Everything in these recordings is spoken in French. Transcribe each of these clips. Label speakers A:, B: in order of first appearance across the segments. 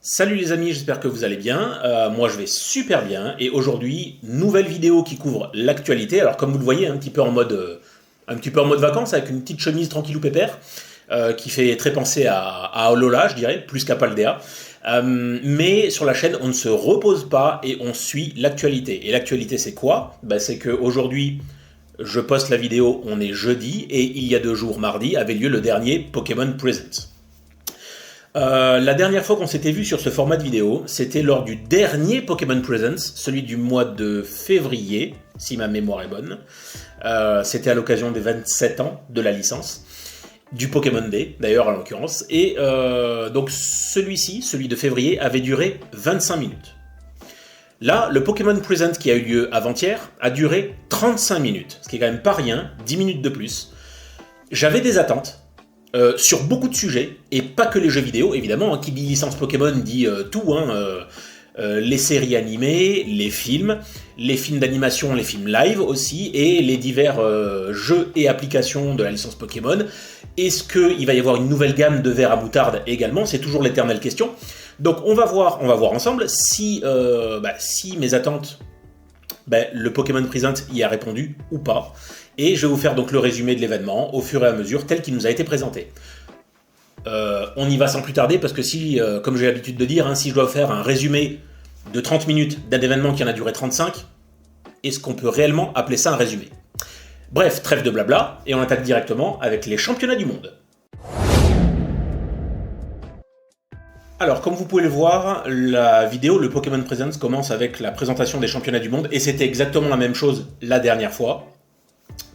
A: Salut les amis, j'espère que vous allez bien. Moi je vais super bien et aujourd'hui, nouvelle vidéo qui couvre l'actualité. Alors comme vous le voyez, un petit peu en mode vacances avec une petite chemise tranquillou pépère qui fait très penser à Lola, je dirais, plus qu'à Paldea. Mais sur la chaîne, on ne se repose pas et on suit l'actualité. Et l'actualité c'est quoi? C'est qu'aujourd'hui, je poste la vidéo, on est jeudi et il y a 2 jours, mardi, avait lieu le dernier Pokémon Presents. La dernière fois qu'on s'était vu sur ce format de vidéo, c'était lors du dernier Pokémon Presents, celui du mois de février, si ma mémoire est bonne. C'était à l'occasion des 27 ans de la licence, du Pokémon Day d'ailleurs en l'occurrence. Et donc celui-ci, celui de février, avait duré 25 minutes. Là, le Pokémon Present qui a eu lieu avant-hier a duré 35 minutes, ce qui est quand même pas rien, 10 minutes de plus. J'avais des attentes. Sur beaucoup de sujets, et pas que les jeux vidéo, évidemment, qui dit licence Pokémon dit tout, les séries animées, les films d'animation, les films live aussi, et les divers jeux et applications de la licence Pokémon. Est-ce qu'il va y avoir une nouvelle gamme de verre à moutarde également? C'est toujours l'éternelle question. Donc on va voir ensemble si mes attentes, le Pokémon Present y a répondu ou pas. Et je vais vous faire donc le résumé de l'événement au fur et à mesure tel qu'il nous a été présenté. On y va sans plus tarder parce que si, comme j'ai l'habitude de dire, si je dois faire un résumé de 30 minutes d'un événement qui en a duré 35, est-ce qu'on peut réellement appeler ça un résumé? Bref, trêve de blabla, et on attaque directement avec les championnats du monde. Alors, comme vous pouvez le voir, la vidéo, le Pokémon Presents, commence avec la présentation des championnats du monde, et c'était exactement la même chose la dernière fois.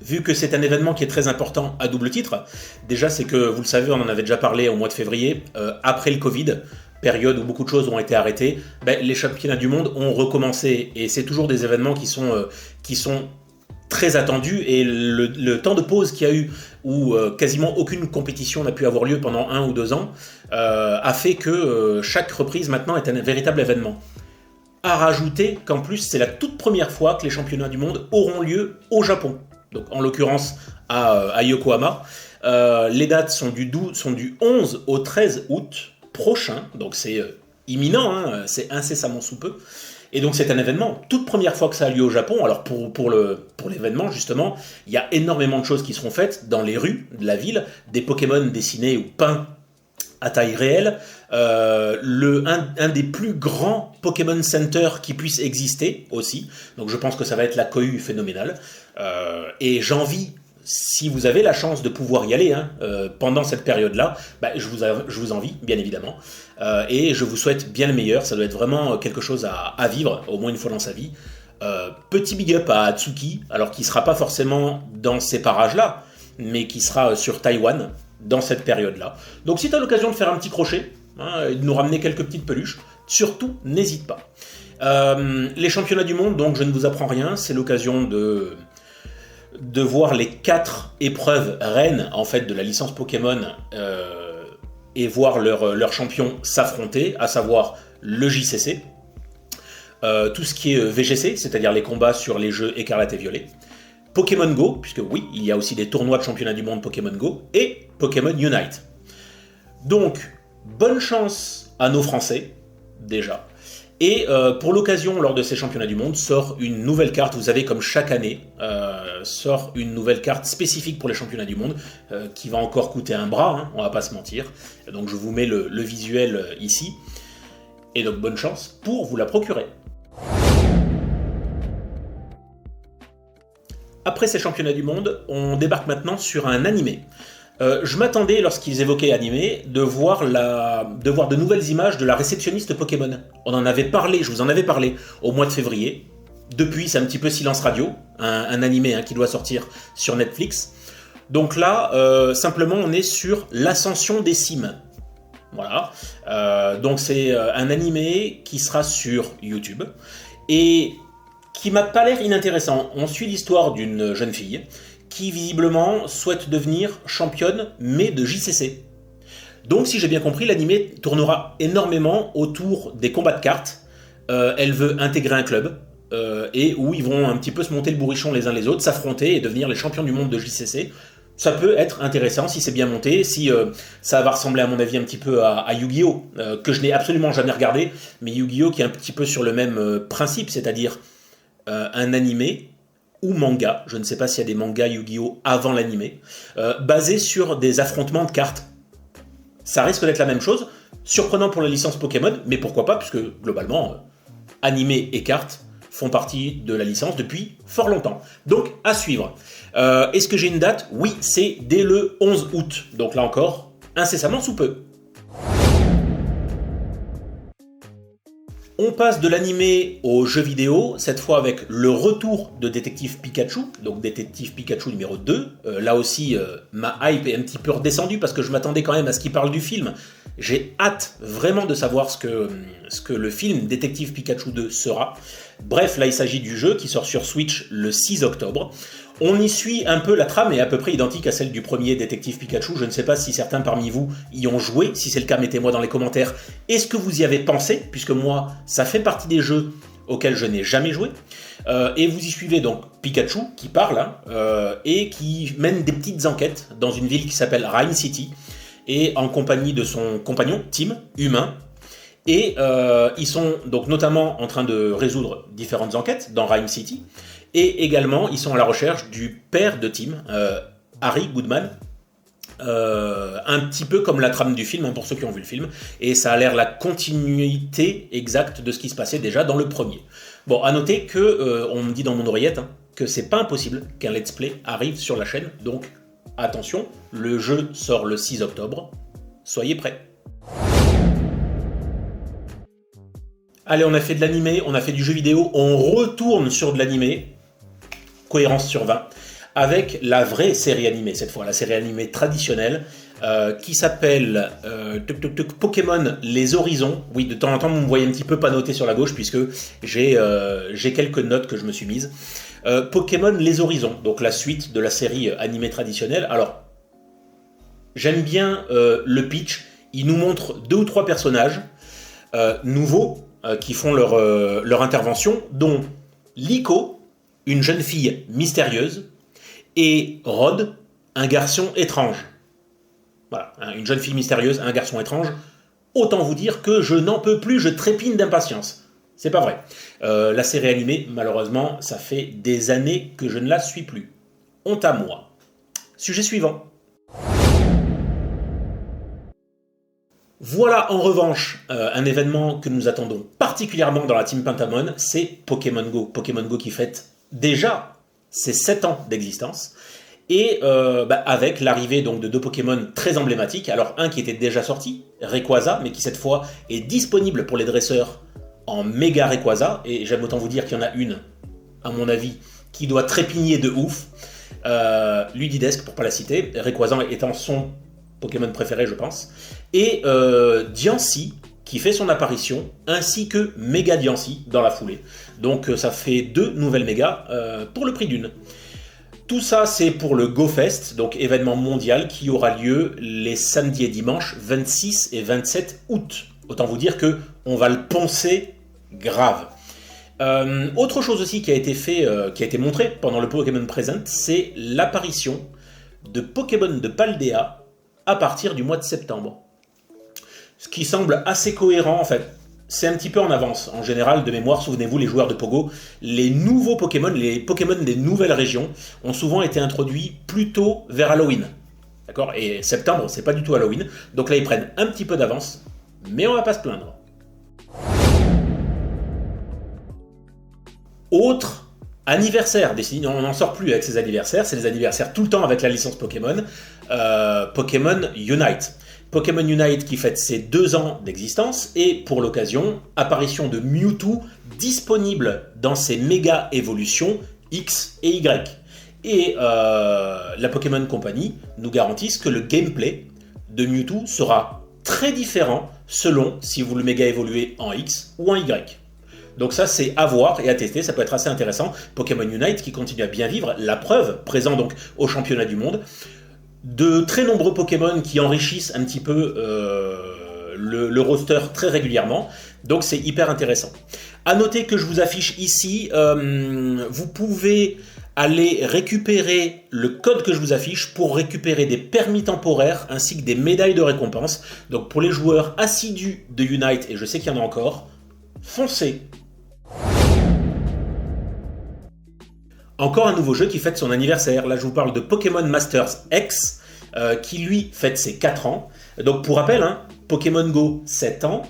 A: Vu que c'est un événement qui est très important à double titre, déjà c'est que, vous le savez, on en avait déjà parlé au mois de février, après le Covid, période où beaucoup de choses ont été arrêtées, les championnats du monde ont recommencé, et c'est toujours des événements qui sont très attendus, et le temps de pause qu'il y a eu, où quasiment aucune compétition n'a pu avoir lieu pendant 1 ou 2 ans, a fait que chaque reprise maintenant est un véritable événement. À rajouter qu'en plus c'est la toute première fois que les championnats du monde auront lieu au Japon. Donc en l'occurrence à Yokohama. Les dates sont du 11 au 13 août prochain, donc c'est imminent, c'est incessamment sous peu. Et donc c'est un événement, toute première fois que ça a lieu au Japon. Alors pour l'événement justement, il y a énormément de choses qui seront faites dans les rues de la ville, des Pokémon dessinés ou peints à taille réelle, un des plus grands Pokémon Center qui puisse exister aussi, donc je pense que ça va être la cohue phénoménale, et j'envie, si vous avez la chance de pouvoir y aller pendant cette période-là, je vous envie, bien évidemment, et je vous souhaite bien le meilleur. Ça doit être vraiment quelque chose à vivre, au moins une fois dans sa vie. Petit big up à Atsuki, alors qui ne sera pas forcément dans ces parages-là, mais qui sera sur Taïwan, dans cette période-là. Donc si tu as l'occasion de faire un petit crochet, et de nous ramener quelques petites peluches, surtout n'hésite pas. Les championnats du monde, donc je ne vous apprends rien, c'est l'occasion de voir les 4 épreuves reines en fait de la licence Pokémon et voir leurs champions s'affronter, à savoir le JCC, tout ce qui est VGC, c'est-à-dire les combats sur les jeux Écarlate et Violet, Pokémon Go, puisque oui, il y a aussi des tournois de championnat du monde Pokémon Go, et Pokémon Unite. Donc, bonne chance à nos Français, déjà. Et pour l'occasion, lors de ces championnats du monde, sort une nouvelle carte. Vous savez, comme chaque année, sort une nouvelle carte spécifique pour les championnats du monde, qui va encore coûter un bras, on va pas se mentir. Donc je vous mets le visuel ici. Et donc bonne chance pour vous la procurer. Après ces championnats du monde, on débarque maintenant sur un animé. Je m'attendais, lorsqu'ils évoquaient animé, de voir de nouvelles images de la réceptionniste Pokémon. On en avait parlé, je vous en avais parlé au mois de février. Depuis, c'est un petit peu silence radio, un animé qui doit sortir sur Netflix. Donc là, simplement, on est sur l'ascension des cimes. Voilà. Donc c'est un animé qui sera sur YouTube. Et qui m'a pas l'air inintéressant. On suit l'histoire d'une jeune fille qui visiblement souhaite devenir championne, mais de JCC. Donc si j'ai bien compris, l'animé tournera énormément autour des combats de cartes. Elle veut intégrer un club, et où ils vont un petit peu se monter le bourrichon les uns les autres, s'affronter et devenir les champions du monde de JCC. Ça peut être intéressant si c'est bien monté, si ça va ressembler à mon avis un petit peu à Yu-Gi-Oh! Que je n'ai absolument jamais regardé, mais Yu-Gi-Oh! Qui est un petit peu sur le même principe, c'est-à-dire un animé ou manga, je ne sais pas s'il y a des mangas Yu-Gi-Oh! Avant l'animé, basé sur des affrontements de cartes. Ça risque d'être la même chose, surprenant pour la licence Pokémon, mais pourquoi pas, puisque globalement, animé et cartes font partie de la licence depuis fort longtemps. Donc, à suivre. Est-ce que j'ai une date? Oui, c'est dès le 11 août. Donc là encore, incessamment sous peu. On passe de l'animé au jeu vidéo, cette fois avec le retour de Détective Pikachu, donc Détective Pikachu numéro 2. Là aussi, ma hype est un petit peu redescendue parce que je m'attendais quand même à ce qu'il parle du film. J'ai hâte vraiment de savoir ce que le film Détective Pikachu 2 sera. Bref, là il s'agit du jeu qui sort sur Switch le 6 octobre. On y suit un peu, la trame est à peu près identique à celle du premier Détective Pikachu. Je ne sais pas si certains parmi vous y ont joué. Si c'est le cas, mettez-moi dans les commentaires. Est-ce que vous y avez pensé? Puisque moi, ça fait partie des jeux auxquels je n'ai jamais joué. Et vous y suivez donc Pikachu qui parle et qui mène des petites enquêtes dans une ville qui s'appelle Rhyme City. Et en compagnie de son compagnon, Tim, humain. Et ils sont donc notamment en train de résoudre différentes enquêtes dans Rhyme City. Et également, ils sont à la recherche du père de Tim, Harry Goodman. Un petit peu comme la trame du film, pour ceux qui ont vu le film. Et ça a l'air la continuité exacte de ce qui se passait déjà dans le premier. Bon, à noter que, on me dit dans mon oreillette, que c'est pas impossible qu'un let's play arrive sur la chaîne. Donc, attention, le jeu sort le 6 octobre. Soyez prêts. Allez, on a fait de l'animé, on a fait du jeu vidéo, on retourne sur de l'animé. Cohérence sur 20. Avec la vraie série animée, cette fois, la série animée traditionnelle, qui s'appelle Pokémon Les Horizons. Oui, de temps en temps, vous me voyez un petit peu pas noté sur la gauche, puisque j'ai quelques notes que je me suis mises. Pokémon Les Horizons, donc la suite de la série animée traditionnelle. Alors, j'aime bien le pitch. Il nous montre 2 ou 3 personnages nouveaux qui font leur intervention, dont Liko, une jeune fille mystérieuse, et Rod, un garçon étrange. Voilà, une jeune fille mystérieuse, un garçon étrange. Autant vous dire que je n'en peux plus, je trépigne d'impatience. C'est pas vrai. La série animée, malheureusement, ça fait des années que je ne la suis plus. Honte à moi. Sujet suivant. Voilà en revanche un événement que nous attendons particulièrement dans la Team Pentamon, c'est Pokémon Go. Pokémon Go qui fête déjà ses 7 ans d'existence. Et avec l'arrivée donc de 2 Pokémon très emblématiques, alors un qui était déjà sorti, Rayquaza, mais qui cette fois est disponible pour les dresseurs en méga Rayquaza, et j'aime autant vous dire qu'il y en a une, à mon avis, qui doit trépigner de ouf, Ludidesque pour pas la citer, Rayquaza étant son Pokémon préféré je pense, et Diancie, qui fait son apparition, ainsi que Méga Diancie dans la foulée. Donc ça fait 2 nouvelles mégas pour le prix d'une. Tout ça, c'est pour le GoFest, donc événement mondial qui aura lieu les samedis et dimanches 26 et 27 août. Autant vous dire que on va le poncer grave. Autre chose aussi qui a été fait, qui a été montré pendant le Pokémon Present, c'est l'apparition de Pokémon de Paldea à partir du mois de septembre. Ce qui semble assez cohérent en fait. C'est un petit peu en avance. En général, de mémoire, souvenez-vous, les joueurs de Pogo, les nouveaux Pokémon, les Pokémon des nouvelles régions, ont souvent été introduits plus tôt vers Halloween. D'accord ? Et septembre, c'est pas du tout Halloween. Donc là, ils prennent un petit peu d'avance, mais on va pas se plaindre. Autre anniversaire, on n'en sort plus avec ces anniversaires, c'est les anniversaires tout le temps avec la licence Pokémon. Pokémon Unite. Pokémon Unite qui fête ses 2 ans d'existence et pour l'occasion, apparition de Mewtwo disponible dans ses méga évolutions X et Y. Et la Pokémon Company nous garantissent que le gameplay de Mewtwo sera très différent selon si vous le méga évoluez en X ou en Y. Donc ça c'est à voir et à tester, ça peut être assez intéressant. Pokémon Unite qui continue à bien vivre, la preuve, présent donc au championnat du monde. de très nombreux Pokémon qui enrichissent un petit peu le roster très régulièrement, donc c'est hyper intéressant. A noter que je vous affiche ici, vous pouvez aller récupérer le code que je vous affiche pour récupérer des permis temporaires ainsi que des médailles de récompense. Donc pour les joueurs assidus de Unite, et je sais qu'il y en a encore, foncez. Encore un nouveau jeu qui fête son anniversaire. Là je vous parle de Pokémon Masters X, qui lui fête ses 4 ans. Donc pour rappel, Pokémon Go 7 ans,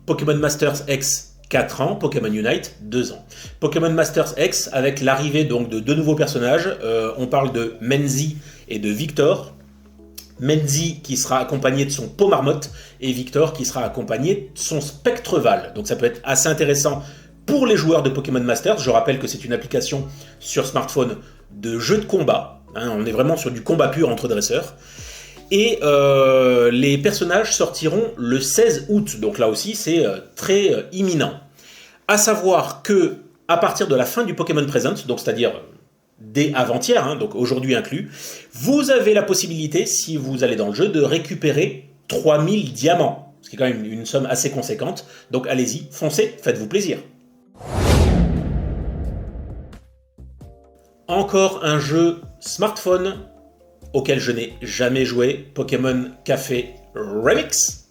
A: Pokémon Masters X 4 ans, Pokémon Unite 2 ans. Pokémon Masters X avec l'arrivée donc de 2 nouveaux personnages, on parle de Menzi et de Victor. Menzi qui sera accompagné de son Pomarmotte et Victor qui sera accompagné de son Spectreval. Donc ça peut être assez intéressant pour les joueurs de Pokémon Masters. Je rappelle que c'est une application sur smartphone de jeu de combat. On est vraiment sur du combat pur entre dresseurs. Et les personnages sortiront le 16 août, donc là aussi c'est très imminent. À savoir que à partir de la fin du Pokémon Present, donc c'est-à-dire dès avant-hier, donc aujourd'hui inclus, vous avez la possibilité, si vous allez dans le jeu, de récupérer 3000 diamants, ce qui est quand même une somme assez conséquente. Donc allez-y, foncez, faites-vous plaisir. Encore un jeu smartphone auquel je n'ai jamais joué, Pokémon Café Remix.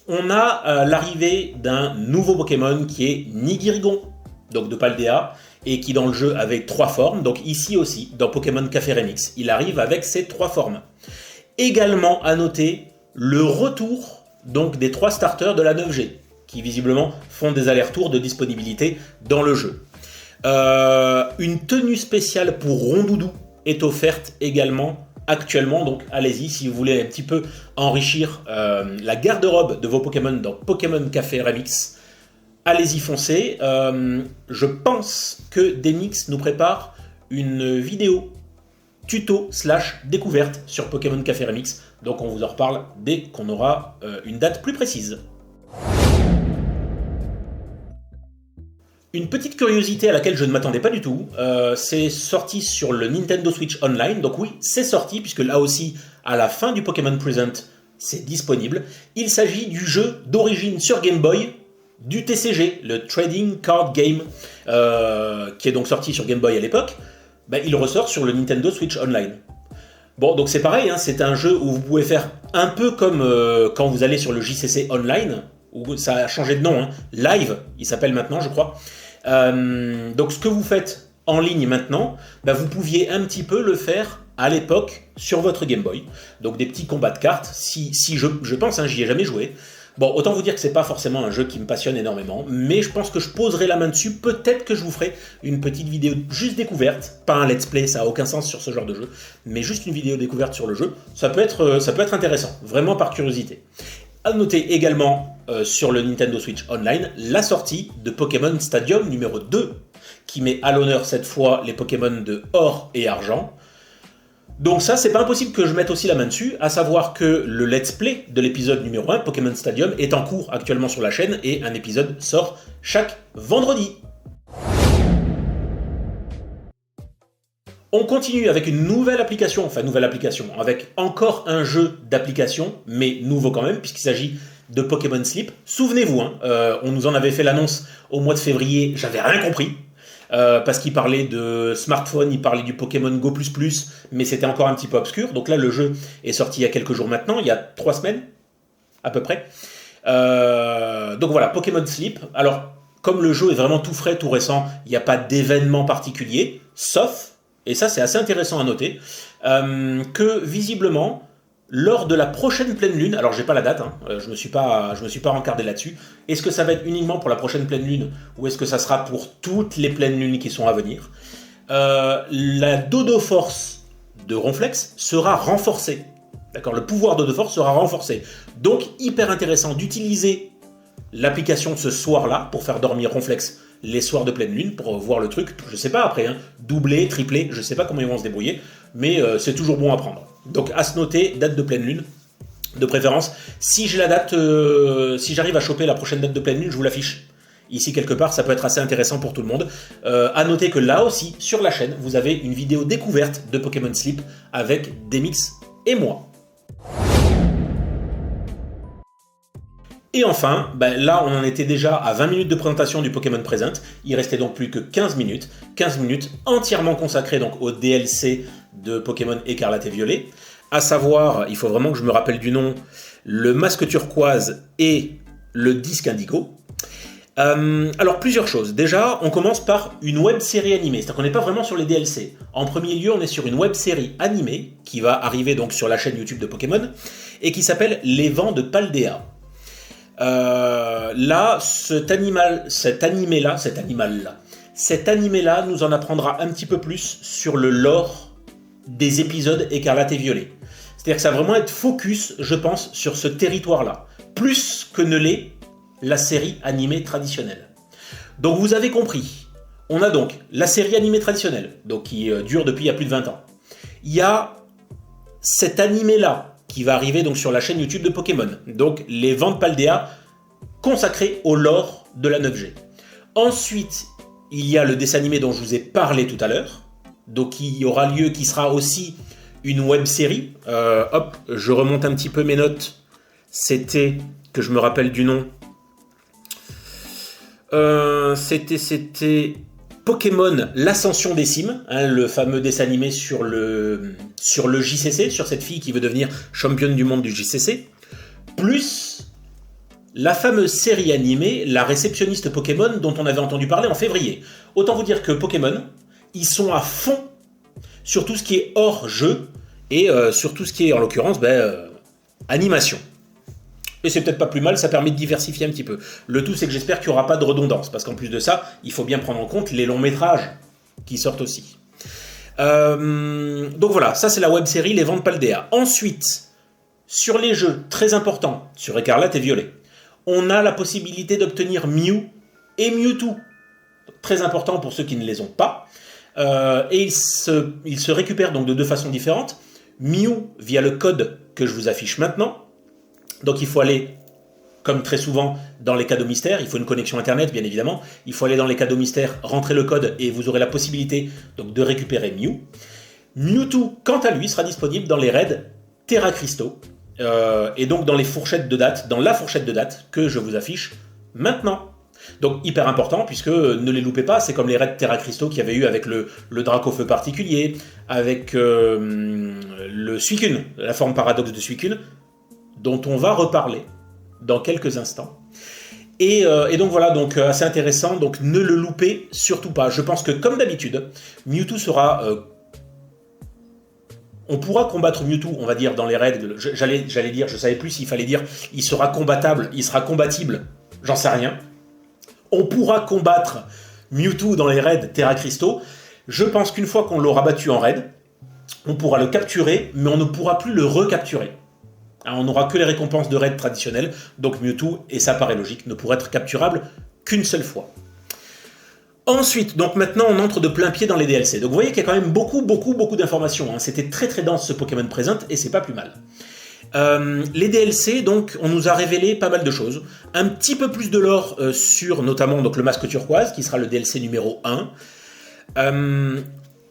A: On a l'arrivée d'un nouveau Pokémon qui est Nigirigon, donc de Paldea, et qui dans le jeu avait 3 formes. Donc ici aussi, dans Pokémon Café Remix, il arrive avec ces 3 formes. Également à noter le retour donc, des 3 starters de la 9G, qui visiblement font des allers-retours de disponibilité dans le jeu. Une tenue spéciale pour Rondoudou est offerte également actuellement, donc allez-y si vous voulez un petit peu enrichir la garde-robe de vos Pokémon dans Pokémon Café Remix. Allez-y foncez. Je pense que Denix nous prépare une vidéo tuto / découverte sur Pokémon Café Remix, donc on vous en reparle dès qu'on aura une date plus précise. Une petite curiosité à laquelle je ne m'attendais pas du tout, c'est sorti sur le Nintendo Switch Online, donc oui, c'est sorti, puisque là aussi, à la fin du Pokémon Present, c'est disponible. Il s'agit du jeu d'origine sur Game Boy, du TCG, le Trading Card Game, qui est donc sorti sur Game Boy à l'époque. Il ressort sur le Nintendo Switch Online. Bon, donc c'est pareil, c'est un jeu où vous pouvez faire un peu comme quand vous allez sur le JCC Online, où ça a changé de nom, Live, il s'appelle maintenant, je crois. Donc ce que vous faites en ligne maintenant, vous pouviez un petit peu le faire à l'époque sur votre Game Boy. Donc des petits combats de cartes, si je pense, j'y ai jamais joué. Bon, autant vous dire que c'est pas forcément un jeu qui me passionne énormément, mais je pense que je poserai la main dessus, peut-être que je vous ferai une petite vidéo juste découverte, pas un let's play, ça a aucun sens sur ce genre de jeu, mais juste une vidéo découverte sur le jeu, ça peut être intéressant, vraiment par curiosité. À noter également sur le Nintendo Switch Online la sortie de Pokémon Stadium numéro 2, qui met à l'honneur cette fois les Pokémon de or et argent. Donc ça, c'est pas impossible que je mette aussi la main dessus, à savoir que le let's play de l'épisode numéro 1, Pokémon Stadium, est en cours actuellement sur la chaîne et un épisode sort chaque vendredi. On continue avec une nouvelle application, avec encore un jeu d'application, mais nouveau quand même, puisqu'il s'agit de Pokémon Sleep. Souvenez-vous, on nous en avait fait l'annonce au mois de février, j'avais rien compris, parce qu'il parlait de smartphone, il parlait du Pokémon Go++, mais c'était encore un petit peu obscur. Donc là, le jeu est sorti il y a quelques jours maintenant, il y a 3 semaines, à peu près. Donc voilà, Pokémon Sleep. Alors, comme le jeu est vraiment tout frais, tout récent, il n'y a pas d'événement particulier, sauf, et ça c'est assez intéressant à noter, que visiblement, lors de la prochaine pleine lune, alors j'ai pas la date, je me suis pas rencardé là-dessus, est-ce que ça va être uniquement pour la prochaine pleine lune, ou est-ce que ça sera pour toutes les pleines lunes qui sont à venir, la Dodo Force de Ronflex sera renforcée. D'accord, le pouvoir Dodo Force sera renforcé. Donc hyper intéressant d'utiliser l'application ce soir-là pour faire dormir Ronflex les soirs de pleine lune, pour voir le truc, je sais pas après, doubler, tripler, je sais pas comment ils vont se débrouiller, mais c'est toujours bon à prendre. Donc à se noter, date de pleine lune, de préférence. Si j'ai la date, si j'arrive à choper la prochaine date de pleine lune, je vous l'affiche ici quelque part, ça peut être assez intéressant pour tout le monde. À noter que là aussi, sur la chaîne, vous avez une vidéo découverte de Pokémon Sleep avec Demix et moi. Et enfin, là on en était déjà à 20 minutes de présentation du Pokémon Present, il restait donc plus que 15 minutes entièrement consacrées donc au DLC de Pokémon Écarlate et Violet, à savoir, il faut vraiment que je me rappelle du nom, le masque turquoise et le disque indigo. Alors plusieurs choses, déjà on commence par une web série animée, c'est-à-dire qu'on n'est pas vraiment sur les DLC. En premier lieu on est sur une web série animée qui va arriver donc sur la chaîne YouTube de Pokémon et qui s'appelle Les Vents de Paldea. Là, cet animé-là nous en apprendra un petit peu plus sur le lore des épisodes Écarlate et Violet. C'est-à-dire que ça va vraiment être focus, je pense, sur ce territoire-là, plus que ne l'est la série animée traditionnelle. Donc vous avez compris, on a donc la série animée traditionnelle, donc qui dure depuis il y a plus de 20 ans. Il y a cet animé-là, qui va arriver donc sur la chaîne YouTube de Pokémon, donc les Vents de Paldea, consacrés au lore de la 9G. Ensuite, il y a le dessin animé dont je vous ai parlé tout à l'heure, donc qui aura lieu, qui sera aussi une web série. Hop, je remonte un petit peu mes notes. C'était, que je me rappelle du nom, c'était Pokémon l'Ascension des Cimes, le fameux dessin animé sur le JCC, sur cette fille qui veut devenir championne du monde du JCC, plus la fameuse série animée La Réceptionniste Pokémon dont on avait entendu parler en février. Autant vous dire que Pokémon, ils sont à fond sur tout ce qui est hors jeu et sur tout ce qui est en l'occurrence animation. Et c'est peut-être pas plus mal, ça permet de diversifier un petit peu. Le tout, c'est que j'espère qu'il n'y aura pas de redondance, parce qu'en plus de ça, il faut bien prendre en compte les longs métrages qui sortent aussi. Donc voilà, ça c'est la web série Les Vents de Paldea. Ensuite, sur les jeux très importants, sur Écarlate et Violet, on a la possibilité d'obtenir Mew et Mewtwo. Très important pour ceux qui ne les ont pas. Et ils se récupèrent donc de deux façons différentes. Mew via le code que je vous affiche maintenant. Donc il faut aller, comme très souvent dans les cadeaux mystères, il faut une connexion internet bien évidemment, il faut aller dans les cadeaux mystères, rentrer le code et vous aurez la possibilité donc, de récupérer Mew. Mewtwo, quant à lui, sera disponible dans les raids Terra Crystal, et donc dans les fourchettes de date, dans la fourchette de date que je vous affiche maintenant. Donc hyper important, puisque ne les loupez pas, c'est comme les raids Terra Crystal qu'il y avait eu avec le Dracofeu particulier, avec le Suicune, la forme paradoxe de Suicune, dont on va reparler dans quelques instants. Et donc voilà, donc assez intéressant, donc ne le loupez surtout pas. Je pense que comme d'habitude, Mewtwo sera... on pourra combattre Mewtwo, on va dire, dans les raids, j'allais dire, je savais plus s'il fallait dire, il sera combattable, il sera combattible, j'en sais rien. On pourra combattre Mewtwo dans les raids Terra Crystal. Je pense qu'une fois qu'on l'aura battu en raid, on pourra le capturer, mais on ne pourra plus le recapturer. Alors, on n'aura que les récompenses de raid traditionnelles, donc Mewtwo, et ça paraît logique, ne pourra être capturable qu'une seule fois. Ensuite, donc maintenant on entre de plein pied dans les DLC. Donc vous voyez qu'il y a quand même beaucoup d'informations. C'était très dense ce Pokémon Present, et c'est pas plus mal. Les DLC, donc, on nous a révélé pas mal de choses. Un petit peu plus de lore sur notamment donc, le masque turquoise, qui sera le DLC numéro 1.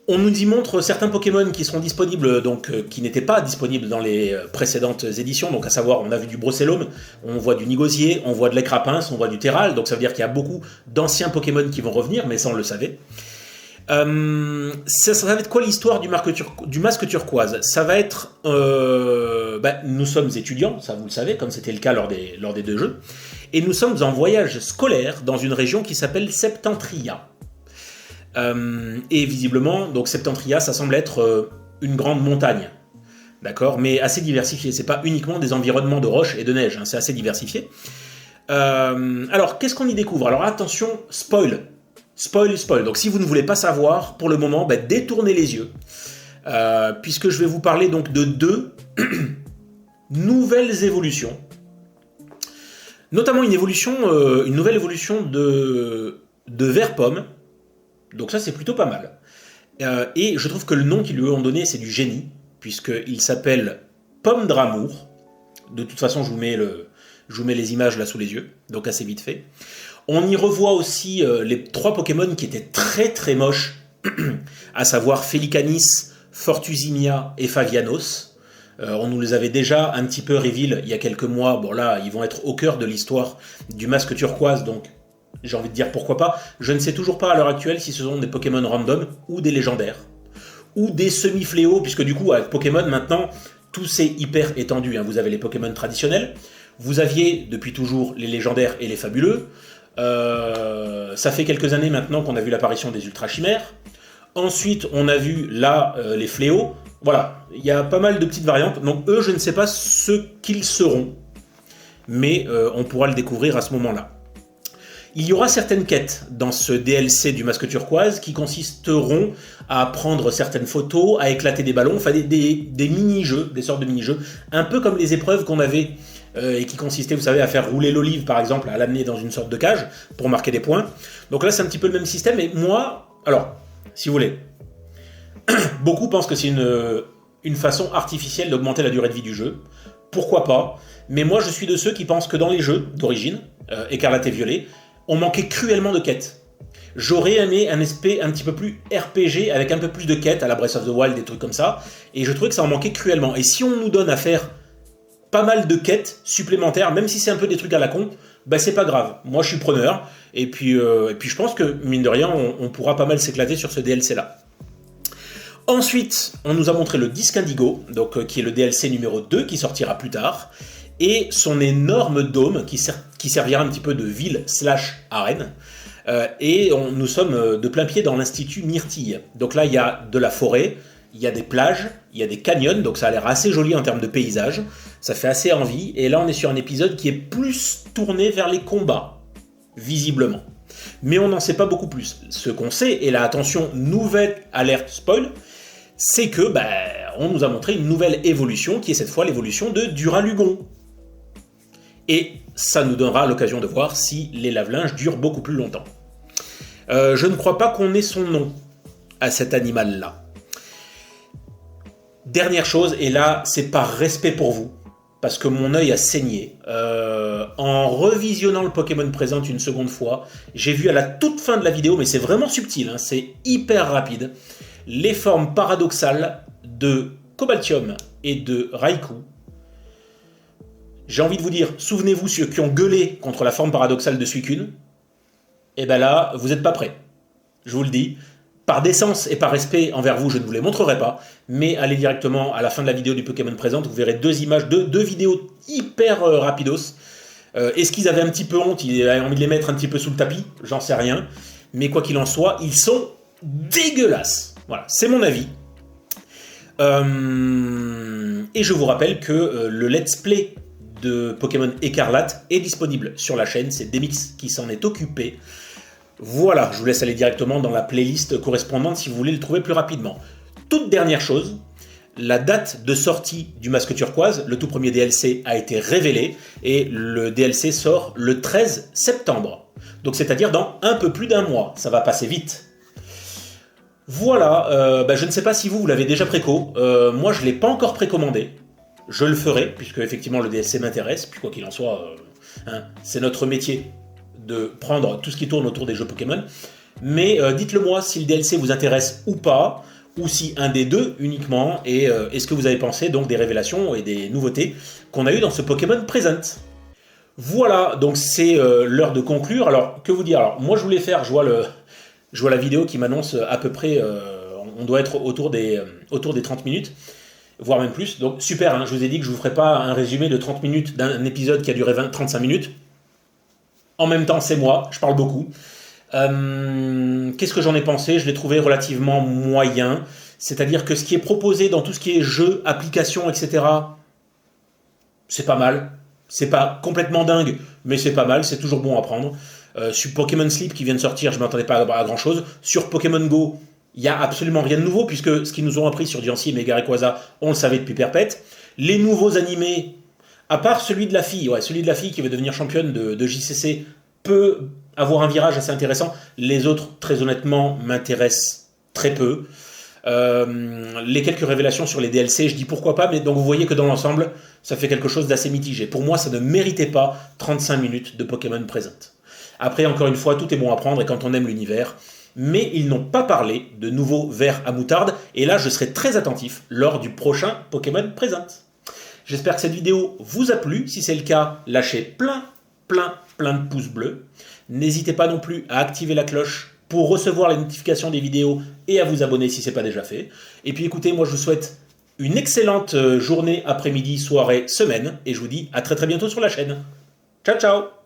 A: On nous y montre certains Pokémon qui seront disponibles, donc qui n'étaient pas disponibles dans les précédentes éditions, donc à savoir, on a vu du Brocellum, on voit du Nigosier, on voit de l'Écrapince, on voit du Terral, donc ça veut dire qu'il y a beaucoup d'anciens Pokémon qui vont revenir, mais ça on le savait. Ça va être quoi l'histoire du masque turquoise? Ça va être... nous sommes étudiants, ça vous le savez, comme c'était le cas lors des deux jeux, et nous sommes en voyage scolaire dans une région qui s'appelle Septentria. Et visiblement, donc Septentria, ça semble être une grande montagne, d'accord, mais assez diversifiée. C'est pas uniquement des environnements de roches et de neige, c'est assez diversifié. Alors, qu'est-ce qu'on y découvre? Alors attention, spoil. Donc si vous ne voulez pas savoir, pour le moment, détournez les yeux, puisque je vais vous parler donc de deux nouvelles évolutions, notamment une nouvelle évolution de Vert-Pomme. Donc ça, c'est plutôt pas mal. Et je trouve que le nom qu'ils lui ont donné, c'est du génie, puisqu'il s'appelle Pomme d'Amour. De toute façon, je Je vous mets les images là sous les yeux, donc assez vite fait. On y revoit aussi les 3 Pokémon qui étaient très très moches, à savoir Felicanis, Fortusimia et Favianos. On nous les avait déjà un petit peu reveal il y a quelques mois. Bon là, ils vont être au cœur de l'histoire du masque turquoise, donc j'ai envie de dire pourquoi pas. Je ne sais toujours pas à l'heure actuelle si ce sont des Pokémon random ou des légendaires, ou des semi-fléaux, puisque du coup avec Pokémon maintenant, tout s'est hyper étendu. Vous avez les Pokémon traditionnels, vous aviez depuis toujours les légendaires et les fabuleux. Ça fait quelques années maintenant qu'on a vu l'apparition des ultra chimères. Ensuite, on a vu là les fléaux. Voilà, il y a pas mal de petites variantes. Donc eux, je ne sais pas ce qu'ils seront, mais on pourra le découvrir à ce moment-là. Il y aura certaines quêtes dans ce DLC du masque turquoise qui consisteront à prendre certaines photos, à éclater des ballons, enfin des mini-jeux, des sortes de mini-jeux, un peu comme les épreuves qu'on avait et qui consistaient, vous savez, à faire rouler l'olive par exemple, à l'amener dans une sorte de cage pour marquer des points. Donc là, c'est un petit peu le même système. Et moi, alors, si vous voulez, beaucoup pensent que c'est une façon artificielle d'augmenter la durée de vie du jeu. Pourquoi pas? Mais moi, je suis de ceux qui pensent que dans les jeux d'origine, Écarlate et Violet, on manquait cruellement de quêtes. J'aurais aimé un aspect un petit peu plus RPG, avec un peu plus de quêtes, à la Breath of the Wild, des trucs comme ça, et je trouvais que ça en manquait cruellement. Et si on nous donne à faire pas mal de quêtes supplémentaires, même si c'est un peu des trucs à la con, bah c'est pas grave. Moi, je suis preneur, et puis je pense que, mine de rien, on pourra pas mal s'éclater sur ce DLC-là. Ensuite, on nous a montré le Disque Indigo, donc, qui est le DLC numéro 2, qui sortira plus tard, et son énorme dôme qui servira un petit peu de ville/arène. Nous sommes de plein pied dans l'Institut Myrtille. Donc là, il y a de la forêt, il y a des plages, il y a des canyons, donc ça a l'air assez joli en termes de paysage. Ça fait assez envie. Et là, on est sur un épisode qui est plus tourné vers les combats, visiblement. Mais on n'en sait pas beaucoup plus. Ce qu'on sait, et là, attention, nouvelle alerte spoil, c'est que on nous a montré une nouvelle évolution, qui est cette fois l'évolution de Duralugon. Et ça nous donnera l'occasion de voir si les lave-linges durent beaucoup plus longtemps. Je ne crois pas qu'on ait son nom à cet animal-là. Dernière chose, et là, c'est par respect pour vous, parce que mon œil a saigné. En revisionnant le Pokémon Present une seconde fois, j'ai vu à la toute fin de la vidéo, mais c'est vraiment subtil, c'est hyper rapide, les formes paradoxales de Cobaltium et de Raikou. J'ai envie de vous dire, souvenez-vous ceux qui ont gueulé contre la forme paradoxale de Suicune, et ben là, vous n'êtes pas prêts. Je vous le dis. Par décence et par respect envers vous, je ne vous les montrerai pas, mais allez directement à la fin de la vidéo du Pokémon Present, vous verrez 2 images, 2 vidéos hyper rapidos. Est-ce qu'ils avaient un petit peu honte, ils avaient envie de les mettre un petit peu sous le tapis? J'en sais rien. Mais quoi qu'il en soit, ils sont dégueulasses. Voilà, c'est mon avis. Et je vous rappelle que le let's play de Pokémon Écarlate est disponible sur la chaîne, c'est Demix qui s'en est occupé. Voilà, je vous laisse aller directement dans la playlist correspondante si vous voulez le trouver plus rapidement. Toute dernière chose, la date de sortie du Masque Turquoise, le tout premier DLC, a été révélée et le DLC sort le 13 septembre. Donc c'est-à-dire dans un peu plus d'un mois, ça va passer vite. Voilà, je ne sais pas si vous l'avez déjà préco, moi je ne l'ai pas encore précommandé. Je le ferai, puisque effectivement le DLC m'intéresse, puis quoi qu'il en soit, c'est notre métier de prendre tout ce qui tourne autour des jeux Pokémon. Mais dites-le moi si le DLC vous intéresse ou pas, ou si un des deux uniquement, et est-ce que vous avez pensé donc des révélations et des nouveautés qu'on a eues dans ce Pokémon Present. Voilà, donc c'est l'heure de conclure. Alors, que vous dire? Alors, moi je voulais faire, je vois la vidéo qui m'annonce à peu près, on doit être autour des 30 minutes. Voire même plus, donc super, je vous ai dit que je ne vous ferai pas un résumé de 30 minutes d'un épisode qui a duré 35 minutes. En même temps, c'est moi, je parle beaucoup. Qu'est-ce que j'en ai pensé? Je l'ai trouvé relativement moyen, c'est-à-dire que ce qui est proposé dans tout ce qui est jeux, applications, etc., c'est pas mal. C'est pas complètement dingue, mais c'est pas mal, c'est toujours bon à prendre. Sur Pokémon Sleep qui vient de sortir, je ne m'attendais pas à grand-chose. Sur Pokémon Go, il n'y a absolument rien de nouveau, puisque ce qu'ils nous ont appris sur Diancie et Mega Rayquaza, on le savait depuis perpète. Les nouveaux animés, à part celui de la fille, celui de la fille qui veut devenir championne de JCC, peut avoir un virage assez intéressant. Les autres, très honnêtement, m'intéressent très peu. Les quelques révélations sur les DLC, je dis pourquoi pas, mais donc vous voyez que dans l'ensemble, ça fait quelque chose d'assez mitigé. Pour moi, ça ne méritait pas 35 minutes de Pokémon Present. Après, encore une fois, tout est bon à prendre et quand on aime l'univers. Mais ils n'ont pas parlé de nouveaux vers à moutarde, et là je serai très attentif lors du prochain Pokémon Present. J'espère que cette vidéo vous a plu. Si c'est le cas, lâchez plein de pouces bleus. N'hésitez pas non plus à activer la cloche pour recevoir les notifications des vidéos et à vous abonner si ce n'est pas déjà fait. Et puis écoutez, moi je vous souhaite une excellente journée, après-midi, soirée, semaine, et je vous dis à très bientôt sur la chaîne. Ciao ciao.